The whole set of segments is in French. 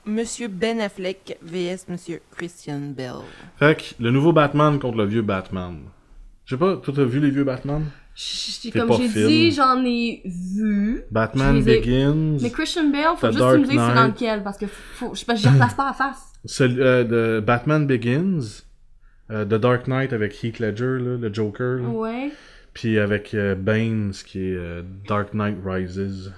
Monsieur Ben Affleck vs Monsieur Christian Bale. Fait que le nouveau Batman contre le vieux Batman. Je sais pas, toi t'as vu les vieux Batman? Comme j'ai dit, j'en ai vu. Batman Begins. Mais Christian Bale, faut juste que tu me dises c'est dans lequel, parce que j'y replace pas à face. Celui de Batman Begins, The Dark Knight avec Heath Ledger, là, le Joker. Là. Ouais. Puis avec Bane, ce qui est Dark Knight Rises.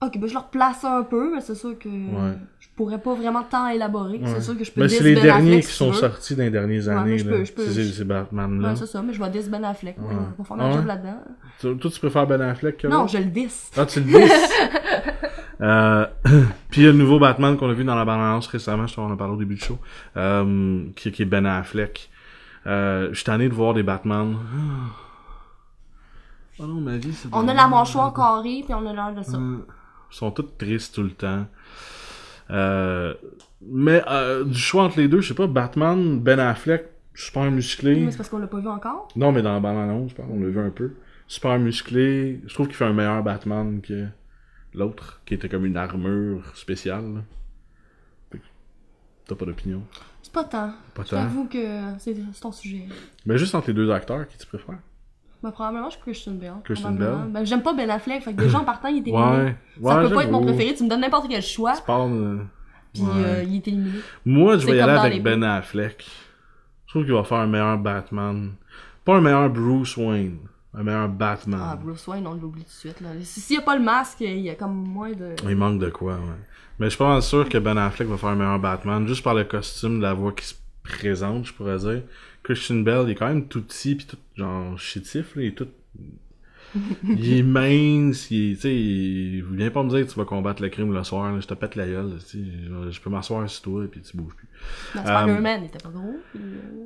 Ok, ben je le replace un peu, mais c'est sûr que je pourrais pas vraiment tant élaborer. Ouais. C'est sûr que je peux mais c'est les derniers qui sont sortis dans les dernières années. C'est Batman là. Ouais, c'est ça, mais je vais 10 Ben Affleck. Ouais. On va faire ma job là-dedans. Toi, tu préfères Ben Affleck que non, je le 10. Ah, tu le 10? Puis il y a le nouveau Batman qu'on a vu dans la bande-annonce récemment, je t'en ai parlé au début du show, qui est Ben Affleck. Je suis tanné de voir des Batman. Oh non, ma vie, c'est on a la mâchoire carrée, puis on a l'air de ça. Ils sont tous tristes tout le temps. Mais du choix entre les deux, je sais pas, Batman, Ben Affleck, super musclé. Mais c'est parce qu'on l'a pas vu encore? Non, mais dans la bande-annonce, on l'a vu un peu. Super musclé. Je trouve qu'il fait un meilleur Batman que l'autre, qui était comme une armure spéciale. T'as pas d'opinion? C'est pas tant. J'avoue que c'est ton sujet. Mais juste entre les deux acteurs, qui tu préfères? Ben, probablement, je suis Christian Bale. Christian Bale? Ben, j'aime pas Ben Affleck, fait que déjà en partant, il est éliminé. Ça peut pas être mon préféré, tu me donnes n'importe quel choix. Tu parles... Puis il est éliminé. Moi, je vais y aller avec Ben Affleck. Je trouve qu'il va faire un meilleur Batman. Pas un meilleur Bruce Wayne. Un meilleur Batman. Ah, Bruce Wayne, on l'oublie tout de suite. Là. S'il y a pas le masque, il y a comme moins de... Il manque de quoi, ouais. Mais je suis pas mal sûr que Ben Affleck va faire un meilleur Batman, juste par le costume, la voix qui se présente, je pourrais dire. Christian Bale, il est quand même tout petit, pis tout, genre, chétif, là, il est tout... il est mince, il viens pas me dire que tu vas combattre le crime le soir, là, je te pète la gueule, je peux m'asseoir sur toi, pis tu bouges plus. Spider-Man, il était pas gros.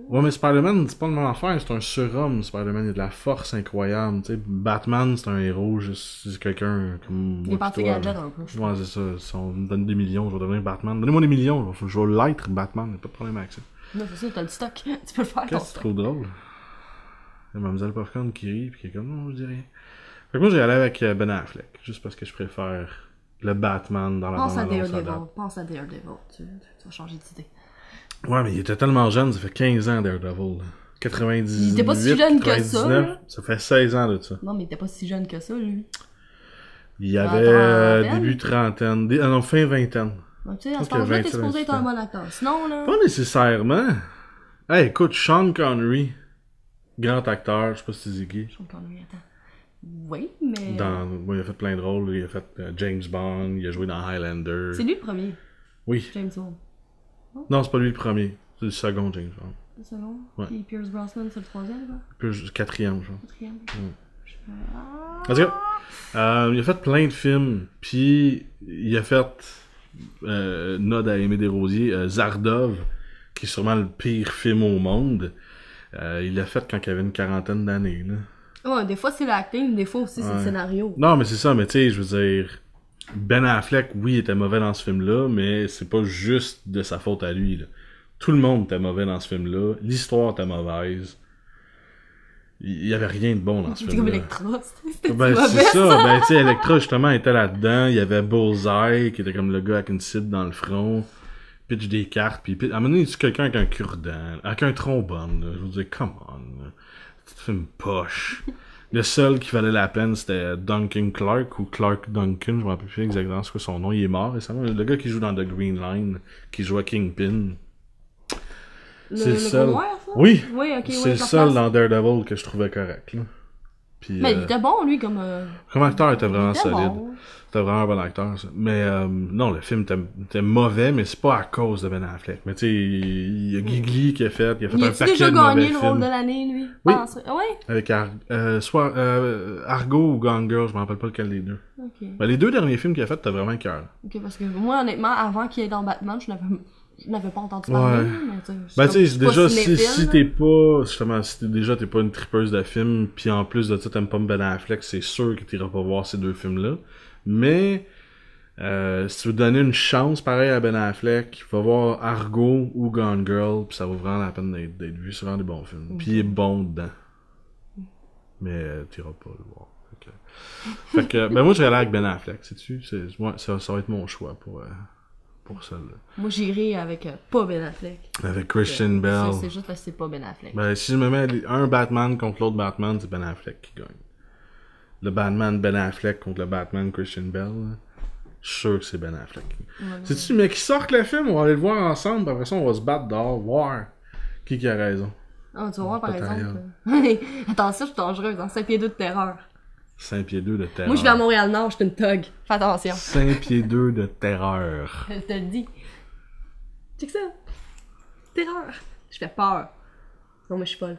Ouais, mais Spider-Man, c'est pas le même affaire, c'est un surhomme, Spider-man, il a de la force incroyable, tu sais. Batman, c'est un héros, juste quelqu'un comme... Il est parti gadget un peu. Ouais, c'est ça, si on me donne des millions, je vais devenir Batman. Donnez-moi des millions, je vais l'être Batman, y'a pas de problème avec ça. Non, c'est ça, t'as le stock. Tu peux le faire. Qu'est-ce que c'est trop drôle? Il y a Mademoiselle Popcorn qui rit, pis qui est comme, non, je dis rien. Fait que moi, j'ai allé avec Ben Affleck, juste parce que je préfère le Batman dans la bande-annonce. Pense à Daredevil, tu vas changer d'idée. Ouais, mais il était tellement jeune, ça fait 15 ans Daredevil. 98, il était pas si jeune que ça. Là. Ça fait 16 ans de ça. Non, mais il était pas si jeune que ça, lui. Il avait début trentaine, non, fin vingtaine. Tu sais, à ce moment-là, t'es supposé être un bon acteur. Sinon, là... Pas nécessairement. Hey, écoute, Sean Connery, grand acteur, je sais pas si c'est Ziggy. Sean Connery, attends. Oui, mais... Bon, il a fait plein de rôles, il a fait James Bond, il a joué dans Highlander. C'est lui le premier? Oui. James Bond. Non, c'est pas lui le premier, c'est le second James Bond. Le second? Ouais. Puis Pierce Brosnan, c'est le troisième, quoi? Le quatrième, genre. Quatrième? En tout cas, il a fait plein de films, puis il a fait... Nod à Aimé Desrosiers, Zardov, qui est sûrement le pire film au monde. Il l'a fait quand il avait une quarantaine d'années. Là. Ouais, des fois c'est l'acting, des fois aussi c'est le scénario. Non, mais c'est ça, mais tu sais, je veux dire, Ben Affleck, oui, il était mauvais dans ce film-là, mais c'est pas juste de sa faute à lui. Là. Tout le monde était mauvais dans ce film-là. L'histoire était mauvaise. Il y avait rien de bon dans ce film-là. Comme Electra, c'était ben, mauvais, c'est ça. Ben, tu sais, Electra, justement, était là-dedans. Il y avait Bullseye, qui était comme le gars avec une cible dans le front. Pitch des cartes, puis à un moment donné, il y a quelqu'un avec un cure-dent, avec un trombone, là. Je vous dis, come on, là. Tu fais une poche. Le seul qui valait la peine, c'était Duncan Clark, ou Clark Duncan, je me rappelle plus exactement ce que son nom, il est mort récemment. Le gars qui joue dans The Green Line, qui joue à Kingpin. C'est le seul. Noir, ça? Oui, okay, c'est le seul dans Daredevil que je trouvais correct, là. Puis, mais il était bon, lui, comme acteur, il était vraiment solide. Bon. C'était vraiment un bon acteur, ça. Mais non, le film était mauvais, mais c'est pas à cause de Ben Affleck. Mais tu sais, il y a Gigli qui a fait un paquet de mauvais films. Il a déjà gagné le rôle de l'année, lui? Oui. Ah ouais? Avec soit Argo ou Gone Girl, je me rappelle pas lequel des deux. Okay. Ben, les deux derniers films qu'il a fait, t'as vraiment cœur. Ok, parce que moi, honnêtement, avant qu'il ait dans Batman, je n'avais pas entendu parler. Ouais. Ben tu sais, déjà, si t'es pas, justement, si t'es pas une tripeuse de films, pis en plus de ça, t'aimes pas Ben Affleck, c'est sûr que t'iras pas voir ces deux films-là. Mais, Si tu veux donner une chance pareil à Ben Affleck, va voir Argo ou Gone Girl, pis ça vaut vraiment la peine d'être vu. C'est vraiment des bons films. Pis il est bon dedans. Mais t'iras pas le voir. Fait que ben moi, je aller avec Ben Affleck, sais-tu? Moi, ça va être mon choix pour celle-là. Moi, j'irai avec pas Ben Affleck. Avec Christian Bale. C'est juste parce que c'est pas Ben Affleck. Ben, si je me mets un Batman contre l'autre Batman, c'est Ben Affleck qui gagne. Le Batman Ben Affleck contre le Batman Christian Bale, là, je suis sûr que c'est Ben Affleck. Sais-tu, mais qui sortent le film, on va aller le voir ensemble, puis après ça, on va se battre dehors, voir qui a raison. Ah, tu vas voir, par exemple. Attention, je suis dangereuse, dans 5 pieds 2 de terreur. 5 pieds 2 de terreur. Moi, je vais à Montréal-Nord, je suis une thug. Fais attention. 5 pieds 2 de terreur. Je te le dis. Check ça. Terreur. Je fais peur. Non, mais je suis folle.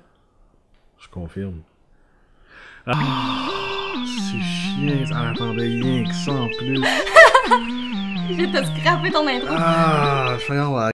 Je confirme. Ah! C'est chiant, ça attendait rien que ça en plus. Je vais te scraper ton intro. Ah, je vais